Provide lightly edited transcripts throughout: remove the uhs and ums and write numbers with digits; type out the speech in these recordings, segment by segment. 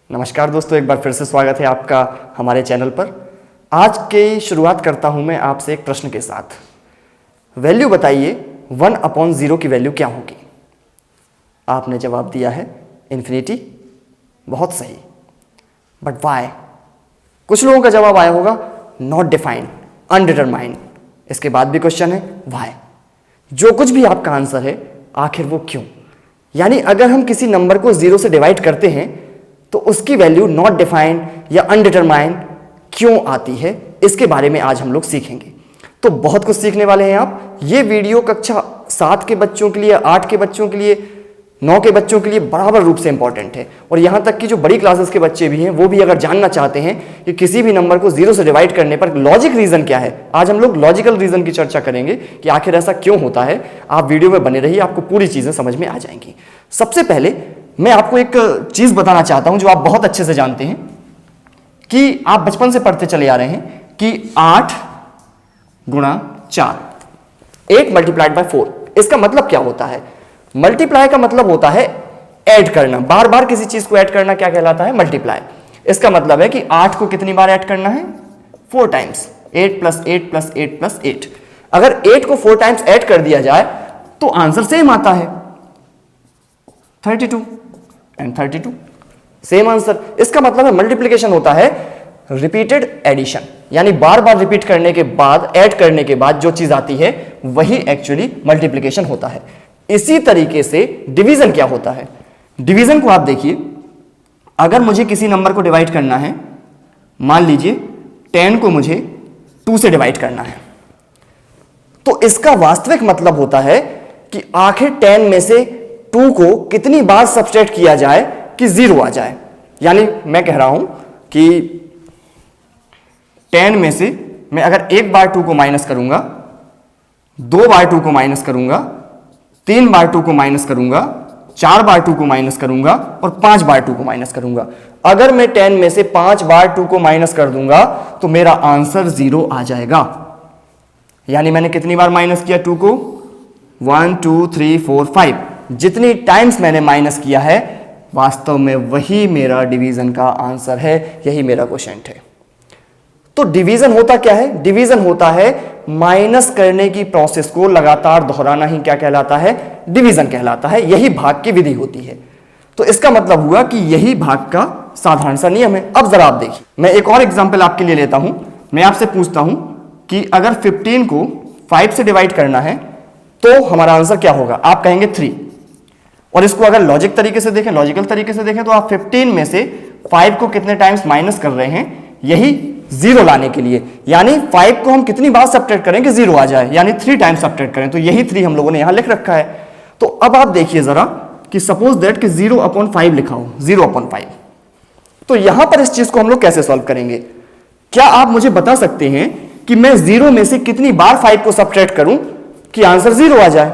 नमस्कार दोस्तों, एक बार फिर से स्वागत है आपका हमारे चैनल पर। आज की शुरुआत करता हूं मैं आपसे एक प्रश्न के साथ। वैल्यू बताइए 1/0 की वैल्यू क्या होगी। आपने जवाब दिया है इन्फिनिटी। बहुत सही, बट वाई? कुछ लोगों का जवाब आया होगा नॉट डिफाइंड, अनडिटरमाइंड। इसके बाद भी क्वेश्चन है वाई। जो कुछ भी आपका आंसर है आखिर वो क्यों? यानी अगर हम किसी नंबर को 0 से डिवाइड करते हैं तो उसकी वैल्यू नॉट डिफाइंड या अनडिटरमाइंड क्यों आती है, इसके बारे में आज हम लोग सीखेंगे। तो बहुत कुछ सीखने वाले हैं आप। ये वीडियो कक्षा 7 के बच्चों के लिए, 8 के बच्चों के लिए, 9 के बच्चों के लिए बराबर रूप से इंपॉर्टेंट है। और यहां तक कि जो बड़ी क्लासेस के बच्चे भी हैं वो भी अगर जानना चाहते हैं कि किसी भी नंबर को 0 से डिवाइड करने पर लॉजिक रीजन क्या है, आज हम लोग लॉजिकल रीजन की चर्चा करेंगे कि आखिर ऐसा क्यों होता है। आप वीडियो में बने रहिए, आपको पूरी चीजें समझ में आ जाएंगी। सबसे पहले मैं आपको एक चीज बताना चाहता हूं जो आप बहुत अच्छे से जानते हैं कि आप बचपन से पढ़ते चले आ रहे हैं कि 8 गुणा 4, 8 मल्टीप्लाइड बाय 4। इसका मतलब क्या होता है? मल्टीप्लाई का मतलब होता है ऐड करना, बार बार किसी चीज को ऐड करना क्या कहलाता है? मल्टीप्लाई। इसका मतलब है कि 8 को कितनी बार ऐड करना है? 4 टाइम्स। 8 + 8 + 8 + 8। अगर 8 को 4 टाइम्स ऐड कर दिया जाए तो आंसर सेम आता है 32 एंड 32, सेम आंसर। इसका मतलब है मल्टीप्लिकेशन होता है रिपीटेड एडिशन, यानी बार बार रिपीट करने के बाद, ऐड करने के बाद जो चीज आती है वही एक्चुअली मल्टीप्लिकेशन होता है। इसी तरीके से डिवीजन क्या होता है? डिवीजन को आप देखिए, अगर मुझे किसी नंबर को डिवाइड करना है, मान लीजिए 10 को मुझे 2 से डिवाइड करना है, तो इसका वास्तविक मतलब होता है कि आखिर 10 में से 2 को कितनी बार सब्सट्रैक्ट किया जाए कि 0 आ जाए। यानी मैं कह रहा हूं कि 10 में से मैं अगर एक बार 2 को माइनस करूंगा, 2 बार 2 को माइनस करूंगा, 3 बार 2 को माइनस करूंगा, 4 बार 2 को माइनस करूंगा और 5 बार 2 को माइनस करूंगा। अगर मैं 10 में से 5 बार 2 को माइनस कर दूंगा तो मेरा आंसर 0 आ जाएगा। यानी मैंने कितनी बार माइनस किया 2 को? 1 2 3 4 5। जितनी टाइम्स मैंने माइनस किया है वास्तव में वही मेरा डिवीजन का आंसर है, यही मेरा क्वोशिएंट है। तो डिवीजन होता क्या है? डिवीजन होता है माइनस करने की प्रोसेस को लगातार दोहराना ही क्या कहलाता है? डिवीजन कहलाता है। यही भाग की विधि होती है। तो इसका मतलब हुआ कि यही भाग का साधारण सा नियम है। अब जरा आप देखिए, मैं एक और एग्जांपल आपके लिए लेता हूं। मैं आपसे पूछता हूं कि अगर 15 को 5 से डिवाइड करना है तो हमारा आंसर क्या होगा? आप कहेंगे 3। और इसको अगर लॉजिक तरीके से देखें, लॉजिकल तरीके से देखें, तो आप 15 में से 5 को कितने टाइम्स माइनस कर रहे हैं? यही 0 लाने के लिए। यानी 5 को हम कितनी बार सब्ट्रैक्ट करें कि 0 आ जाए? यानी 3 टाइम्स सब्ट्रैक्ट करें। तो यही 3 हम लोगों ने यहां लिख रखा है। तो अब आप देखिए जरा कि सपोज दैट कि 0/5 लिखा हो, 0/5। तो यहां पर इस चीज को हम लोग कैसे सॉल्व करेंगे? क्या आप मुझे बता सकते हैं कि मैं 0 में से कितनी बार 5 को सब्ट्रैक्ट करूं कि आंसर 0 आ जाए?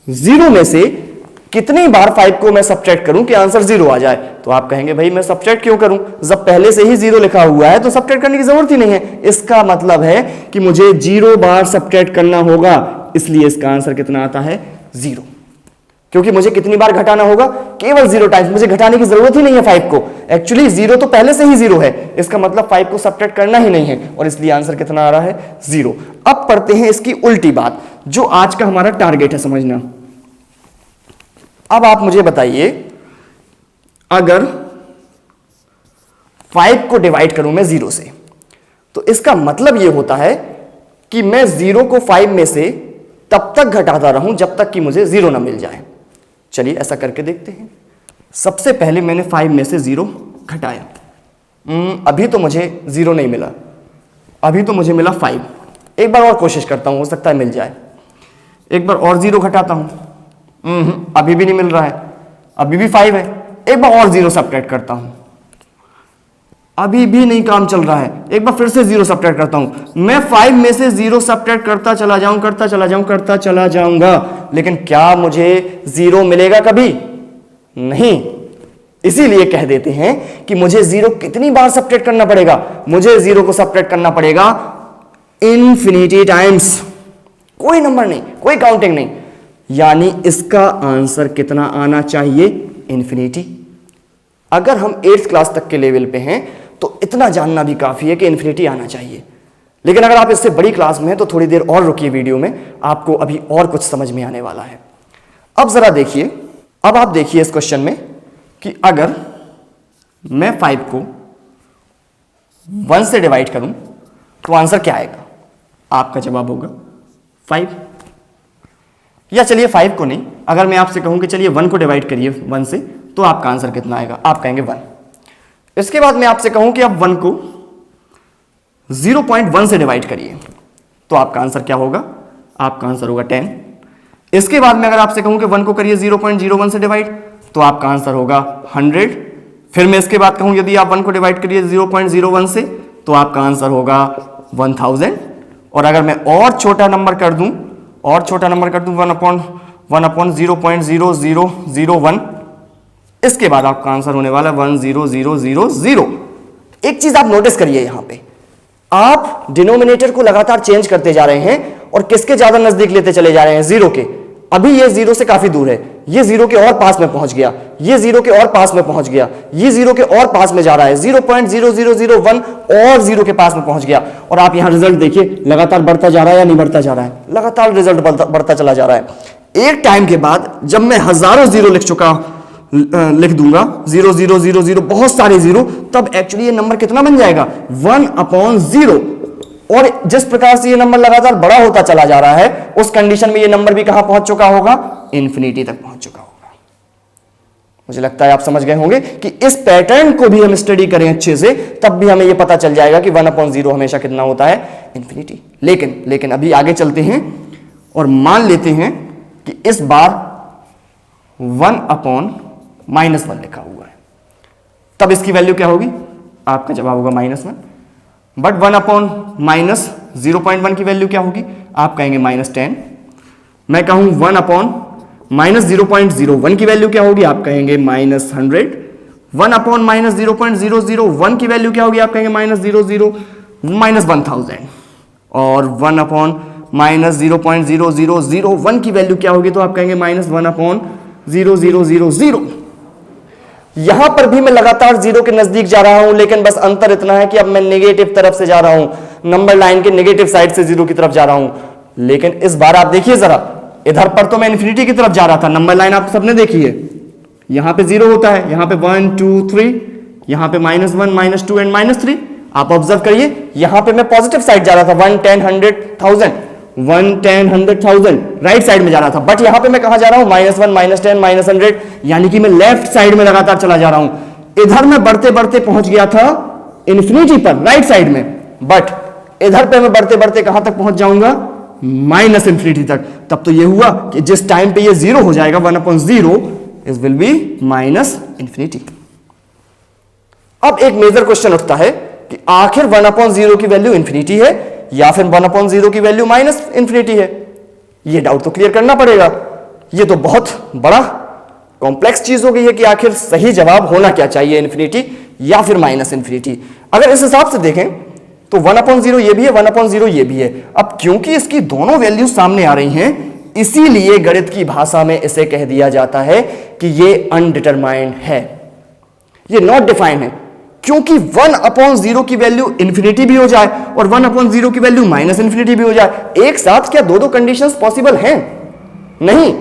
0 में से कितनी बार 5 को मैं सब्ट्रैक्ट करूं कि आंसर 0 आ जाए? तो आप कहेंगे भाई मैं सब्ट्रैक्ट क्यों करूं, जब पहले से ही 0 लिखा हुआ है तो सब्ट्रैक्ट करने की जरूरत ही नहीं है। इसका मतलब है कि मुझे 0 बार सब्ट्रैक्ट करना होगा, इसलिए इसका आंसर कितना आता है? 0। क्योंकि मुझे कितनी बार घटाना होगा? केवल 0 टाइम्स। मुझे घटाने की जरूरत ही नहीं है 5 को। एक्चुअली 0 तो पहले से ही 0 है, इसका मतलब 5 को सब्ट्रैक्ट करना ही नहीं है, और इसलिए आंसर कितना आ रहा है? 0। अब पढ़ते हैं इसकी उल्टी बात, जो आज का हमारा टारगेट है समझना। अब आप मुझे बताइए, अगर 5 को डिवाइड करूं मैं 0 से, तो इसका मतलब यह होता है कि मैं 0 को 5 में से तब तक घटाता रहूं जब तक कि मुझे 0 ना मिल जाए। चलिए ऐसा करके देखते हैं। सबसे पहले मैंने 5 में से 0 घटाया। अभी तो मुझे 0 नहीं मिला, अभी तो मुझे मिला 5। एक बार और कोशिश करता हूं, हो सकता है मिल जाए। एक बार और 0 घटाता हूं, अभी भी नहीं मिल रहा है, अभी भी 5 है। एक बार और 0 सब्ट्रैक्ट करता हूं, अभी भी नहीं काम चल रहा है। एक बार फिर से 0 सब्ट्रैक्ट करता हूं। मैं 5 में से 0 सब्ट्रैक्ट करता चला जाऊंगा, लेकिन क्या मुझे 0 मिलेगा? कभी नहीं। इसीलिए कह देते हैं कि मुझे 0 कितनी बार सब्ट्रैक्ट करना पड़ेगा? मुझे 0 को सब्ट्रैक्ट करना पड़ेगा इन्फिनिटी टाइम्स। कोई नंबर नहीं, कोई काउंटिंग नहीं। यानी इसका आंसर कितना आना चाहिए? इन्फिनिटी। अगर हम 8th क्लास तक के लेवल पे हैं तो इतना जानना भी काफी है कि इन्फिनिटी आना चाहिए। लेकिन अगर आप इससे बड़ी क्लास में हैं तो थोड़ी देर और रुकिए वीडियो में, आपको अभी और कुछ समझ में आने वाला है। अब जरा देखिए, अब आप देखिए इस क्वेश्चन में कि अगर मैं 5 को 1 से डिवाइड करूं तो आंसर क्या आएगा? आपका जवाब होगा 5। या चलिए 5 को नहीं, अगर मैं आपसे कहूं कि चलिए 1 को डिवाइड करिए 1 से, तो आपका आंसर कितना आएगा? आप कहेंगे 1। इसके बाद मैं आपसे कहूं कि आप 1 को 0.1 से डिवाइड करिए, तो आपका आंसर क्या होगा? आपका आंसर होगा 10। इसके बाद में अगर आपसे कहूं कि 1 को करिए 0.01 से डिवाइड, तो आपका आंसर होगा 100। फिर मैं इसके बाद कहूं यदि आप 1 को डिवाइड करिए 0.01 से, तो आपका आंसर होगा 1000। और अगर मैं और छोटा नंबर कर दूं 1/0.0001, इसके बाद आपका आंसर होने वाला 10000। एक चीज आप नोटिस करिए, यहां पे आप डिनोमिनेटर को लगातार चेंज करते जा रहे हैं और किसके ज्यादा नजदीक लेते चले जा रहे हैं? 0 के। अभी ये 0 से काफी दूर है, ये 0 के और पास में पहुंच गया, ये 0 के और पास में पहुंच गया, ये 0 के और पास में जा रहा है, 0.0001 और 0 के पास में पहुंच गया। और आप यहां रिजल्ट देखिए, लगातार बढ़ता जा रहा है या नहीं बढ़ता जा रहा है? लगातार रिजल्ट बढ़ता चला जा रहा है। एक टाइम के बाद जब मैं हजारों जीरो लिख दूंगा 0000, बहुत सारे जीरो, तब एक्चुअली ये नंबर कितना बन जाएगा? 1/0। और जिस प्रकार से ये नंबर लगातार बड़ा होता चला जा रहा है, उस कंडीशन में ये नंबर भी कहां पहुंच चुका होगा? इन्फिनिटी तक पहुंच चुका होगा। मुझे लगता है आप समझ गए होंगे कि इस पैटर्न को भी हम स्टडी करें अच्छे से, तब भी हमें ये पता चल जाएगा कि 1/0 हमेशा कितना होता है? इन्फिनिटी। लेकिन अभी आगे चलते हैं और मान लेते हैं कि इस बार 1/-1 लिखा हुआ है, तब इसकी वैल्यू क्या होगी? आपका जवाब होगा -1। बट 1/-0.1 की वैल्यू क्या होगी? आप कहेंगे -10। मैं कहूं 1/-0.01 की वैल्यू क्या होगी? आप कहेंगे -100। 1/-0.001 की वैल्यू क्या होगी? आप कहेंगे -1000। और 1/-0.0001 की वैल्यू क्या होगी? तो आप कहेंगे -1/0000। यहां पर भी मैं लगातार 0 के नजदीक जा रहा हूं, लेकिन बस अंतर इतना है कि अब मैं नेगेटिव तरफ से जा रहा हूं, नंबर लाइन के नेगेटिव साइड से 0 की तरफ जा रहा हूं। लेकिन इस बार आप देखिए जरा, इधर पर तो मैं इन्फिनिटी की तरफ जा रहा था, नंबर लाइन आप सबने देखी है, यहां पे 0 होता है, यहां पे 1 2 3, यहां पे -1 -2 एंड -3। आप ऑब्जर्व करिए, यहां पे मैं पॉजिटिव साइड जा रहा था, 1 10 100 1000, 1 10 100 1000 राइट साइड में जा रहा था। बट यहां पे मैं कहां जा रहा हूं? -1 -10 -100, यानी कि मैं लेफ्ट साइड में लगातार चला जा रहा हूं। इधर मैं बढ़ते बढ़ते पहुंच गया था इन्फिनिटी पर राइट साइड में, बट इधर पे मैं बढ़ते बढ़ते कहां तक पहुंच जाऊंगा? -इन्फिनिटी तक। तब तो ये हुआ कि जिस टाइम पे ये 0 हो जाएगा 1/0 इज विल बी -इन्फिनिटी। अब एक मेजर क्वेश्चन उठता है कि आखिर 1/0 की वैल्यू इन्फिनिटी है या फिर 1/0 की वैल्यू -इन्फिनिटी है? ये डाउट तो क्लियर करना पड़ेगा। ये तो बहुत बड़ा कॉम्प्लेक्स चीज हो गई है कि आखिर सही जवाब होना क्या चाहिए, इन्फिनिटी या फिर -इन्फिनिटी। अगर इस हिसाब से देखें तो 1/0 ये भी है, 1/0 ये भी है। अब क्योंकि इसकी दोनों वैल्यू सामने आ रही हैं, इसीलिए गणित की भाषा में इसे कह दिया जाता है कि ये अनडिटरमाइंड है, ये नॉट डिफाइंड है। क्योंकि 1/0 की वैल्यू इन्फिनिटी भी हो जाए और 1/0 की वैल्यू -इन्फिनिटी भी हो जाए, एक साथ क्या दो कंडीशंस पॉसिबल हैं? नहीं,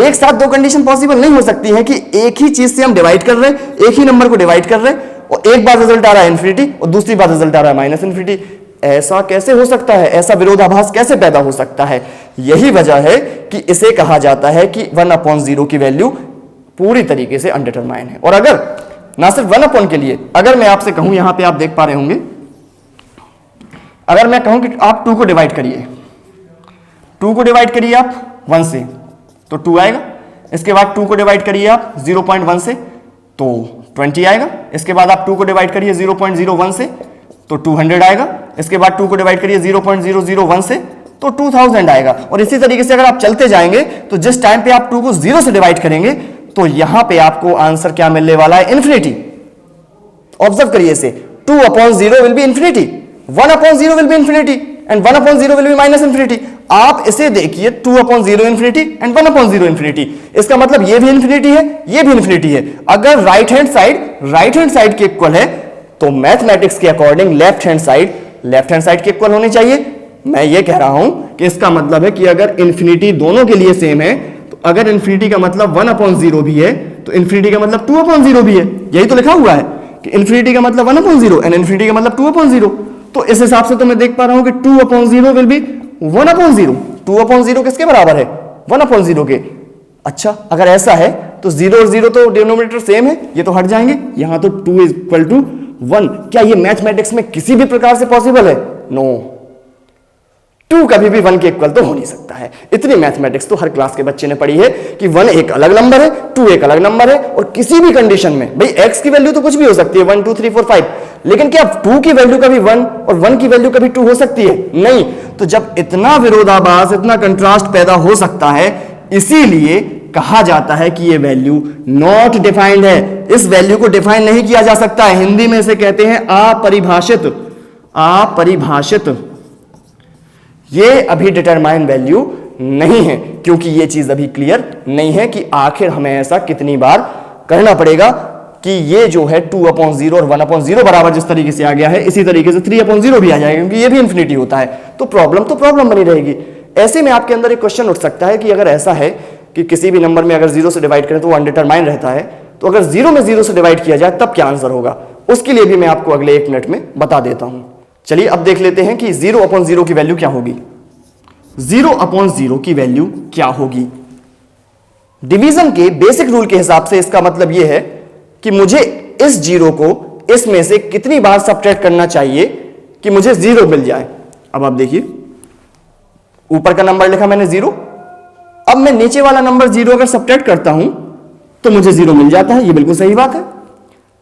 एक साथ दो कंडीशन पॉसिबल नहीं हो सकती है कि एक ही चीज से हम डिवाइड कर रहे हैं, एक ही नंबर को डिवाइड कर रहे हैं और एक बार रिजल्ट आ रहा है इन्फिनिटी और दूसरी बार रिजल्ट आ रहा है -इन्फिनिटी। ऐसा कैसे हो सकता है? ऐसा विरोधाभास कैसे पैदा हो सकता है? यही वजह है कि इसे कहा जाता है कि 1/0 की वैल्यू पूरी तरीके से अनडिटरमाइंड है। और अगर ना सिर्फ 1/, के लिए अगर मैं आपसे कहूं, यहां पे आप देख पा रहे होंगे, अगर मैं कहूं कि आप 2 को डिवाइड करिए, 2 को डिवाइड करिए आप 1 से तो 2 आएगा। इसके बाद 2 को डिवाइड करिए आप 0.1 से तो 20 आएगा। इसके बाद आप 2 को डिवाइड करिए 0.01 से तो 200 आएगा। इसके बाद 2 को डिवाइड करिए 0.001 से तो 2000 आएगा। और इसी तरीके से अगर आप चलते जाएंगे तो जिस टाइम पे आप 2 को 0 से डिवाइड करेंगे तो यहां पे आपको आंसर क्या मिलने वाला है? इन्फिनिटी। ऑब्जर्व करिए इसे, 2/0 will be infinity, 1/0 will be infinity and 1/0 will be -infinity. आप इसे देखिए 2/0 इंफिनिटी एंड 1/0 इंफिनिटी, इसका मतलब ये भी इंफिनिटी है, ये भी इंफिनिटी है। अगर राइट हैंड साइड के इक्वल है तो मैथमेटिक्स के अकॉर्डिंग लेफ्ट हैंड साइड के इक्वल होनी चाहिए। मैं ये कह रहा हूं कि इसका मतलब है कि अगर इंफिनिटी दोनों के लिए सेम है, तो अगर इंफिनिटी का मतलब 1/0 भी है तो इंफिनिटी का मतलब 2/0 भी है। यही तो लिखा हुआ है कि इंफिनिटी का मतलब 1/0 एंड इंफिनिटी का मतलब 2/0। तो इस हिसाब से तो मैं देख पा रहा हूं कि 2/0 विल बी 1/0। 2/0 किसके बराबर है? 1/0 के। अच्छा, अगर ऐसा है तो 0 और 0 तो डिनोमिनेटर सेम है, ये तो हट जाएंगे। यहां तो 2 = 1। क्या ये मैथमेटिक्स में किसी भी प्रकार से पॉसिबल है? नो, 2 कभी भी 1 के इक्वल तो हो नहीं सकता है। इतनी मैथमेटिक्स तो हर क्लास के बच्चे ने पढ़ी है कि 1 एक अलग नंबर है, 2 एक अलग नंबर है, और किसी भी कंडीशन में भाई x की वैल्यू तो कुछ भी हो सकती है, 1 2 3 4 5, लेकिन क्या 2 की वैल्यू कभी 1 और 1 की वैल्यू कभी 2 हो सकती है? नहीं। तो जब इतना विरोधाभास, इतना कंट्रास्ट पैदा हो सकता है, इसीलिए कहा जाता है कि ये वैल्यू नॉट डिफाइंड है। इस वैल्यू को डिफाइन नहीं किया जा सकता है। हिंदी में इसे कहते हैं अपरिभाषित। ये अभी डिटरमाइन वैल्यू नहीं है, क्योंकि ये चीज अभी क्लियर नहीं है कि आखिर हमें ऐसा कितनी बार करना पड़ेगा कि ये जो है 2/0 और 1/0 बराबर जिस तरीके से आ गया है, इसी तरीके से 3/0 भी आ जाएगा, क्योंकि ये भी इंफिनिटी होता है। तो प्रॉब्लम बनी रहेगी। ऐसे में आपके अंदर एक क्वेश्चन उठ सकता है कि अगर ऐसा है कि किसी भी नंबर में अगर 0 से डिवाइड करें तो वो अनडिटरमाइन रहता है, तो अगर 0 में 0 से डिवाइड किया जाए तब क्या आंसर होगा? उसके लिए भी मैं आपको अगले 1 मिनट में बता देता हूं। चलिए अब देख लेते हैं कि 0/0 की वैल्यू क्या होगी। 0/0 की वैल्यू क्या होगी? डिवीजन के बेसिक रूल के हिसाब से इसका मतलब यह है कि मुझे इस 0 को इसमें से कितनी बार सब्ट्रैक्ट करना चाहिए कि मुझे 0 मिल जाए। अब आप देखिए, ऊपर का नंबर लिखा मैंने 0, अब मैं नीचे वाला नंबर 0 अगर सब्ट्रैक्ट करता हूं तो मुझे 0 मिल जाता है। ये बिल्कुल सही बात है,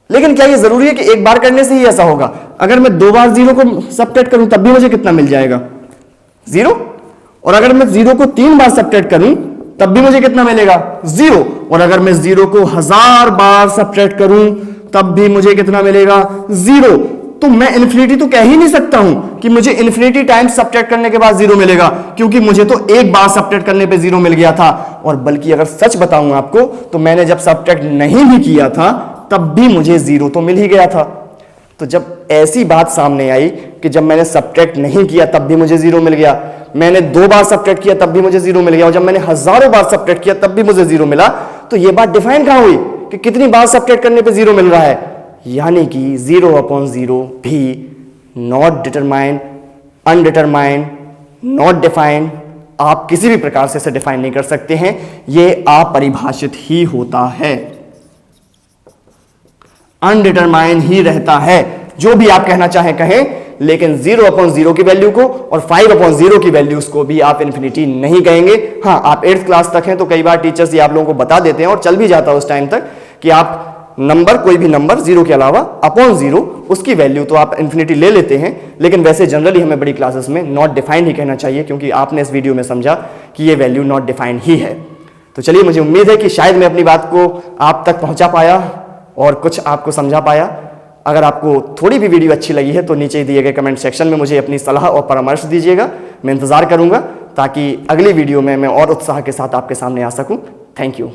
लेकिन क्या ये जरूरी है कि एक बार करने से ही ऐसा होगा? अगर मैं 2 बार 0 को सब्ट्रैक्ट करूं तब भी मुझे कितना मिल जाएगा? 0। और अगर मैं 0 को 3 बार सब्ट्रैक्ट करूं तब भी मुझे कितना मिलेगा? 0। और अगर मैं 0 को 1000 बार सब्ट्रैक्ट करूं तब भी मुझे कितना मिलेगा? 0। तो मैं इन्फिनिटी तो कह ही नहीं सकता हूं कि मुझे इन्फिनिटी टाइम्स सब्ट्रैक्ट करने के बाद 0 मिलेगा, क्योंकि मुझे तो एक बार सब्ट्रैक्ट करने पे 0 मिल गया था। और बल्कि अगर सच बताऊं आपको तो मैंने जब सब्ट्रैक्ट नहीं भी किया था तब भी मुझे 0 तो मिल ही गया था। तो जब ऐसी बात सामने आई कि जब मैंने सब्ट्रैक्ट नहीं किया तब भी मुझे 0 मिल गया, मैंने 2 बार सब्ट्रैक्ट किया तब भी मुझे 0 मिल गया, और जब मैंने हजारों बार सब्ट्रैक्ट किया तब भी मुझे 0 मिला, तो ये बात डिफाइन कहां हुई कि कितनी बार सब्ट्रैक्ट करने पे 0 मिल रहा है? यानी कि 0/0 भी not determined, undetermined, not defined, आप किसी भी प्रकार से इसे डिफाइन नहीं कर सकते हैं। यह अपरिभाषित ही होता है, अनडिटरमाइंड ही रहता है। जो भी आप कहना चाहें कहें, लेकिन 0/0 की वैल्यू को और 5/0 की वैल्यूज को भी आप इन्फिनिटी नहीं कहेंगे। हाँ, आप 8th क्लास तक हैं तो कई बार टीचर्स ये आप लोगों को बता देते हैं और चल भी जाता है उस टाइम तक कि आप नंबर, कोई भी नंबर 0 के अलावा /0 उसकी वैल्यू तो आप इन्फिनिटी ले लेते हैं, लेकिन वैसे जनरली हमें बड़ी क्लासेस में नॉट डिफाइंड ही कहना चाहिए, क्योंकि आपने इस वीडियो में समझा कि ये वैल्यू नॉट डिफाइंड ही है। तो चलिए, मुझे उम्मीद है कि शायद मैं अपनी बात को आप तक पहुंचा पाया और कुछ आपको समझा पाया। अगर आपको थोड़ी भी वीडियो अच्छी लगी है तो नीचे दिए गए कमेंट सेक्शन में मुझे अपनी सलाह और परामर्श दीजिएगा। मैं इंतजार करूंगा ताकि अगली वीडियो में मैं और उत्साह के साथ आपके सामने आ सकूं। Thank you.